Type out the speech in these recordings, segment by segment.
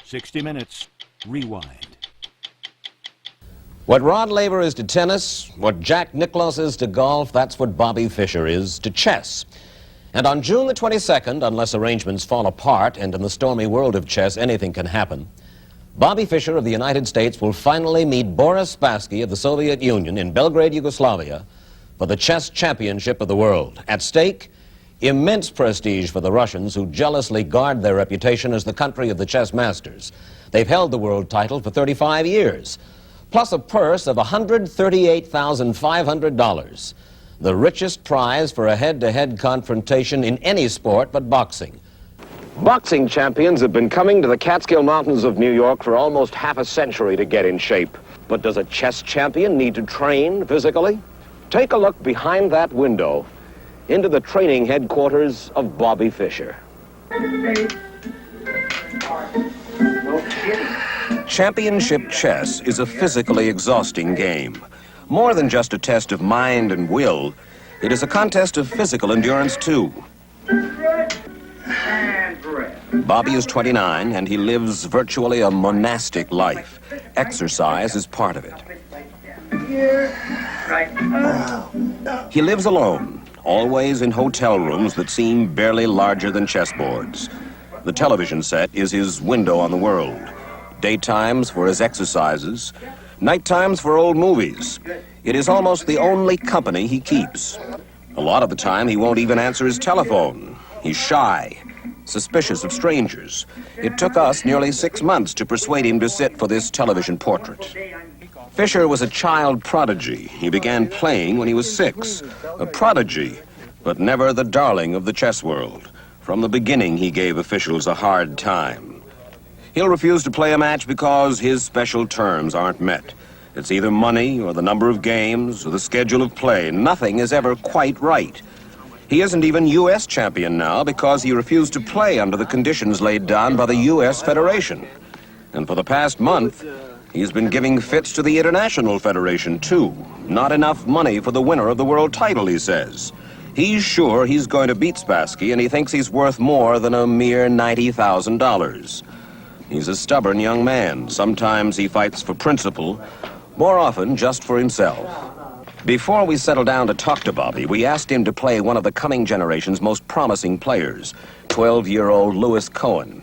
60 Minutes. Rewind. What Rod Laver is to tennis, what Jack Nicklaus is to golf, that's what Bobby Fischer is to chess. And on June the 22nd, unless arrangements fall apart, and in the stormy world of chess anything can happen, Bobby Fischer of the United States will finally meet Boris Spassky of the Soviet Union in Belgrade, Yugoslavia, for the chess championship of the world. At stake, immense prestige for the Russians, who jealously guard their reputation as the country of the chess masters. They've held the world title for 35 years, plus a purse of $138,500, the richest prize for a head-to-head confrontation in any sport but boxing. Boxing champions have been coming to the Catskill Mountains of New York for almost half a century to get in shape. But does a chess champion need to train physically? Take a look behind that window into the training headquarters of Bobby Fischer. Championship chess is a physically exhausting game. More than just a test of mind and will, it is a contest of physical endurance too. Bobby is 29 and he lives virtually a monastic life. Exercise is part of it. He lives alone, always in hotel rooms that seem barely larger than chessboards. The television set is his window on the world. Daytimes for his exercises, nighttimes for old movies. It is almost the only company he keeps. A lot of the time he won't even answer his telephone. He's shy, suspicious of strangers. It took us nearly 6 months to persuade him to sit for this television portrait. Fischer was a child prodigy. He began playing when he was 6. A prodigy, but never the darling of the chess world. From the beginning, he gave officials a hard time. He'll refuse to play a match because his special terms aren't met. It's either money or the number of games or the schedule of play. Nothing is ever quite right. He isn't even U.S. champion now because he refused to play under the conditions laid down by the U.S. Federation. And for the past month, he's been giving fits to the International Federation, too. Not enough money for the winner of the world title, he says. He's sure he's going to beat Spassky, and he thinks he's worth more than a mere $90,000. He's a stubborn young man. Sometimes he fights for principle, more often just for himself. Before we settled down to talk to Bobby, we asked him to play one of the coming generation's most promising players, 12-year-old Lewis Cohen.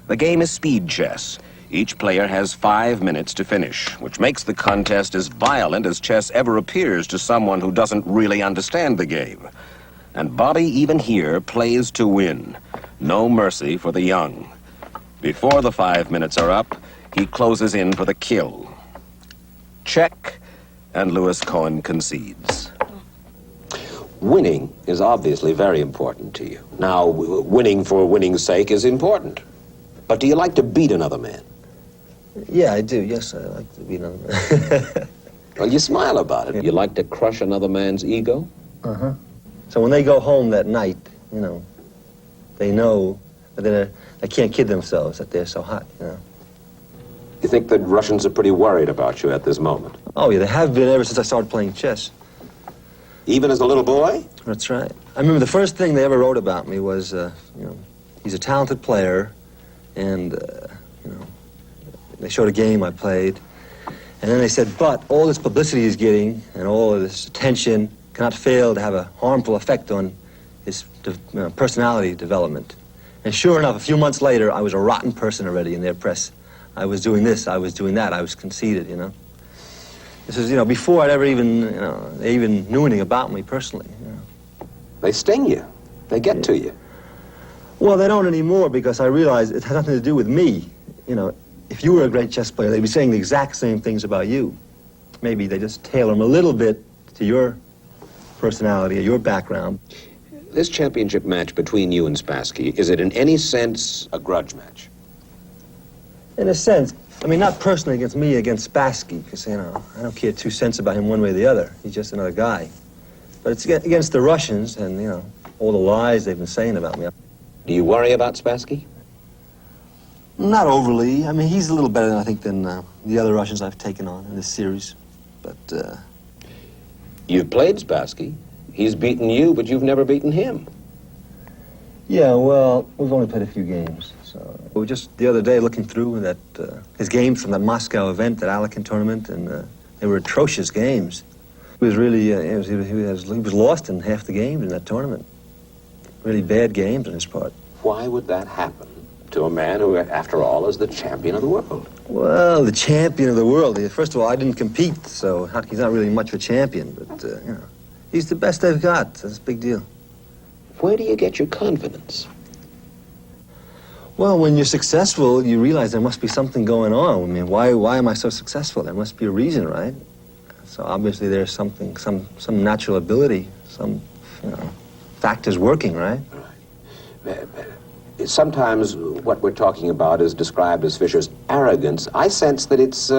The game is speed chess. Each player has 5 minutes to finish, which makes the contest as violent as chess ever appears to someone who doesn't really understand the game. And Bobby, even here, plays to win. No mercy for the young. Before the 5 minutes are up, he closes in for the kill. Check, and Lewis Cohen concedes. Winning is obviously very important to you. Now, winning for winning's sake is important. But do you like to beat another man? Yeah, I do. Yes, I like to beat another man. Well, you smile about it. You like to crush another man's ego? Uh-huh. So when they go home that night, you know, they know that they can't kid themselves that they're so hot, you know. You think the Russians are pretty worried about you at this moment? Oh, yeah, they have been ever since I started playing chess. Even as a little boy? That's right. I remember the first thing they ever wrote about me was, you know, he's a talented player, and, you know, they showed a game I played, and then they said, but all this publicity he's getting and all of this attention cannot fail to have a harmful effect on his personality development. And sure enough, a few months later, I was a rotten person already in their press. I was doing this, I was doing that, I was conceited, you know. This is, you know, before I'd ever even, you know, they even knew anything about me personally, you know. They sting you. They get to you. Well, they don't anymore because I realize it has nothing to do with me. You know, if you were a great chess player, they'd be saying the exact same things about you. Maybe they just tailor them a little bit to your personality or your background. This championship match between you and Spassky, is it in any sense a grudge match? In a sense. I mean, not personally against me, against Spassky, because, you know, I don't care 2 cents about him one way or the other. He's just another guy. But it's against the Russians and, you know, all the lies they've been saying about me. Do you worry about Spassky? Not overly. I mean, he's a little better, I think, than the other Russians I've taken on in this series. But, You've played Spassky. He's beaten you, but you've never beaten him. Yeah, well, we've only played a few games. So we were just the other day looking through that his games from that Moscow event, that Alekin tournament, and they were atrocious games. He was really he was lost in half the games in that tournament. Really bad games on his part. Why would that happen to a man who, after all, is the champion of the world? Well, the champion of the world. First of all, I didn't compete, so he's not really much of a champion. But you know, he's the best they've got. That's a big deal. Where do you get your confidence? Well, when you're successful, you realize there must be something going on. I mean, why am I so successful? There must be a reason, right? So obviously there's something, some natural ability, some, you know, factors working, right? Right. Sometimes what we're talking about is described as Fischer's arrogance. I sense that it's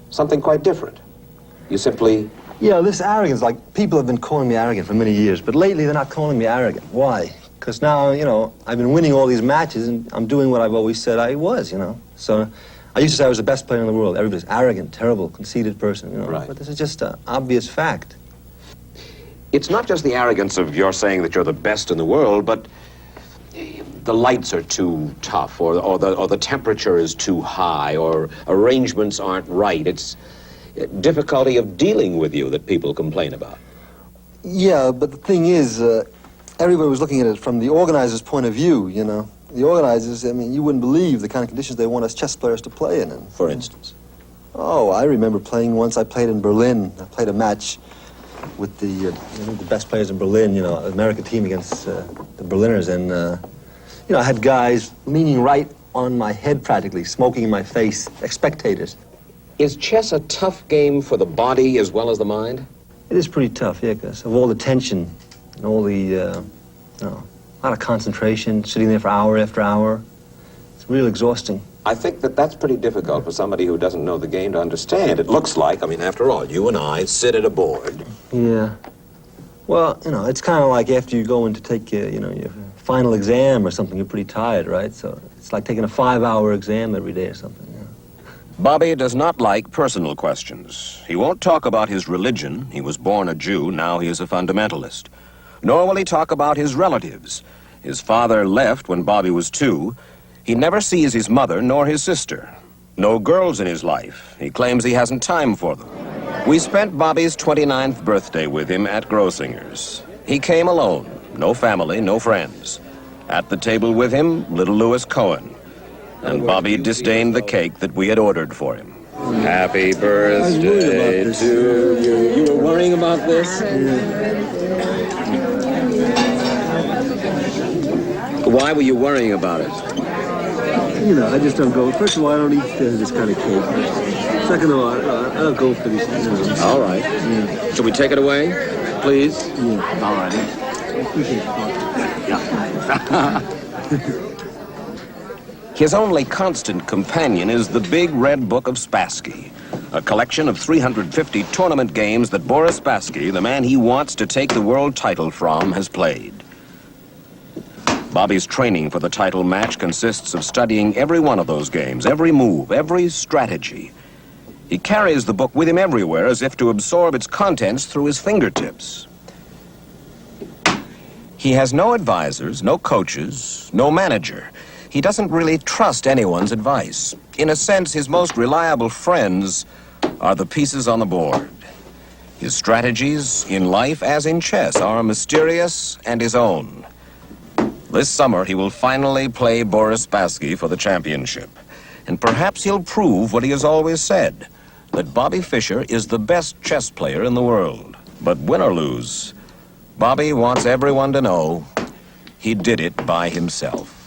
something quite different. You simply... Yeah, this arrogance, like, people have been calling me arrogant for many years, but lately they're not calling me arrogant. Why? Because now, you know, I've been winning all these matches and I'm doing what I've always said I was, you know. So I used to say I was the best player in the world. Everybody's arrogant, terrible, conceited person, you know. Right. But this is just an obvious fact. It's not just the arrogance of your saying that you're the best in the world, but the lights are too tough, or the temperature is too high, or arrangements aren't right. It's difficulty of dealing with you that people complain about. Yeah, but the thing is, everybody was looking at it from the organizer's point of view, you know. The organizers, I mean, you wouldn't believe the kind of conditions they want us chess players to play in. And, For instance? Oh, I remember playing once. I played in Berlin. I played a match with the best players in Berlin, you know, American team against the Berliners. And, you know, I had guys leaning right on my head practically, smoking in my face, spectators. Is chess a tough game for the body as well as the mind? It is pretty tough, yeah, because of all the tension and all the, you know, a lot of concentration, sitting there for hour after hour. It's real exhausting. I think that that's pretty difficult for somebody who doesn't know the game to understand. It looks like, I mean, after all, you and I sit at a board. Yeah. Well, you know, it's kind of like after you go in to take, you know, your final exam or something, you're pretty tired, right? So it's like taking a 5-hour exam every day or something, you know. Bobby does not like personal questions. He won't talk about his religion. He was born a Jew, now he is a fundamentalist. Nor will he talk about his relatives. His father left when Bobby was 2. He never sees his mother nor his sister. No girls in his life. He claims he hasn't time for them. We spent Bobby's 29th birthday with him at Grossinger's. He came alone. No family, no friends. At the table with him, little Louis Cohen. And Bobby disdained the cake that we had ordered for him. Happy birthday to you. You were worrying about this? Why were you worrying about it? You know, I just don't go. First of all, I don't eat this kind of cake. Second of all, I don't go for these things. All right. Yeah. Shall we take it away, please? Yeah. All right. I appreciate it. His only constant companion is the big red book of Spassky, a collection of 350 tournament games that Boris Spassky, the man he wants to take the world title from, has played. Bobby's training for the title match consists of studying every one of those games, every move, every strategy. He carries the book with him everywhere as if to absorb its contents through his fingertips. He has no advisors, no coaches, no manager. He doesn't really trust anyone's advice. In a sense, his most reliable friends are the pieces on the board. His strategies, in life as in chess, are mysterious and his own. This summer, he will finally play Boris Spassky for the championship. And perhaps he'll prove what he has always said, that Bobby Fischer is the best chess player in the world. But win or lose, Bobby wants everyone to know he did it by himself.